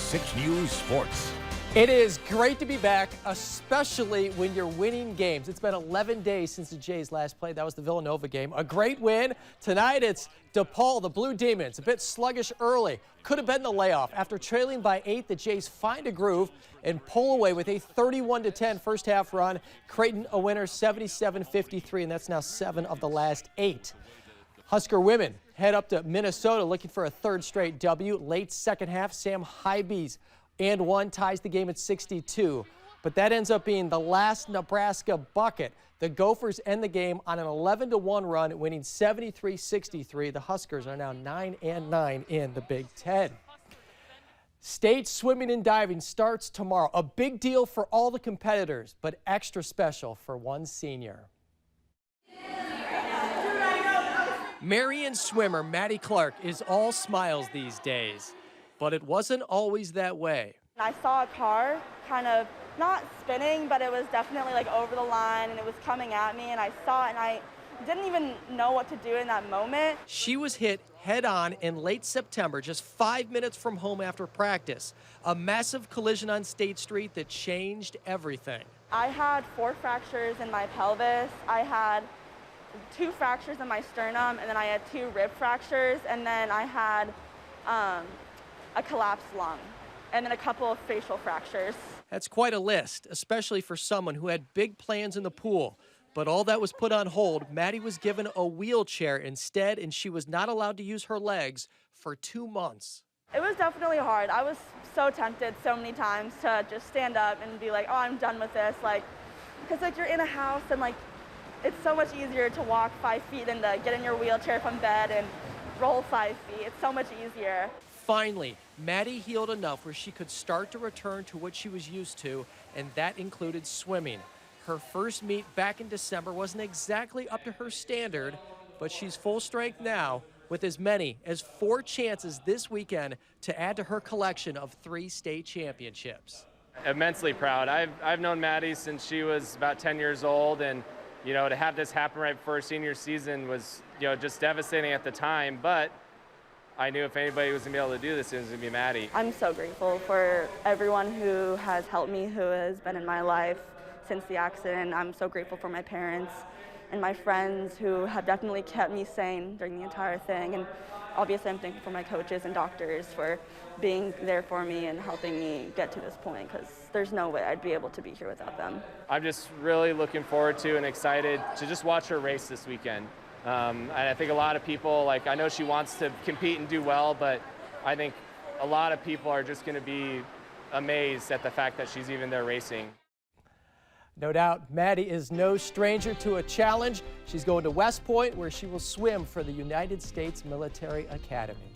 6 News Sports. It is great to be back, especially when you're winning games. It's been 11 days since the Jays last played. That was the Villanova game. A great win. Tonight it's DePaul, the Blue Demons. A bit sluggish early. Could have been the layoff. After trailing by 8, the Jays find a groove and pull away with a 31-10 first half run. Creighton a winner 77-53, and that's now 7 of the last 8. Husker women head up to Minnesota looking for a third straight W. Late second half, Sam Hybe's and 1 ties the game at 62. But that ends up being the last Nebraska bucket. The Gophers end the game on an 11-1 run, winning 73-63. The Huskers are now 9-9 in the Big Ten. State swimming and diving starts tomorrow. A big deal for all the competitors, but extra special for one senior. Marion swimmer Maddie Clark is all smiles these days. But it wasn't always that way. I saw a car kind of not spinning, but it was definitely like over the line and it was coming at me, and I saw it and I didn't even know what to do in that moment. She was hit head on in late September, just 5 minutes from home after practice. A massive collision on State Street that changed everything. I had 4 fractures in my pelvis. I had 2 fractures in my sternum, and then I had 2 rib fractures, and then I had a collapsed lung, and then a couple of facial fractures. That's quite a list, especially for someone who had big plans in the pool. But all that was put on hold. Maddie was given a wheelchair instead, and she was not allowed to use her legs for 2 months. It was definitely hard. I was so tempted so many times to just stand up and be like, oh, I'm done with this. Like, because like you're in a house and like it's so much easier to walk 5 feet than to get in your wheelchair from bed and roll 5 feet. It's so much easier. Finally, Maddie healed enough where she could start to return to what she was used to, and that included swimming. Her first meet back in December wasn't exactly up to her standard, but she's full strength now with as many as 4 chances this weekend to add to her collection of 3 state championships. Immensely proud. I've known Maddie since she was about 10 years old, and you know, to have this happen right before her senior season was, you know, just devastating at the time, but I knew if anybody was going to be able to do this, it was going to be Maddie. I'm so grateful for everyone who has helped me, who has been in my life since the accident. I'm so grateful for my parents and my friends who have definitely kept me sane during the entire thing. And obviously I'm thankful for my coaches and doctors for being there for me and helping me get to this point, because there's no way I'd be able to be here without them. I'm just really looking forward to and excited to just watch her race this weekend. And I think a lot of people, like, I know she wants to compete and do well, but I think a lot of people are just going to be amazed at the fact that she's even there racing. No doubt, Maddie is no stranger to a challenge. She's going to West Point, where she will swim for the United States Military Academy.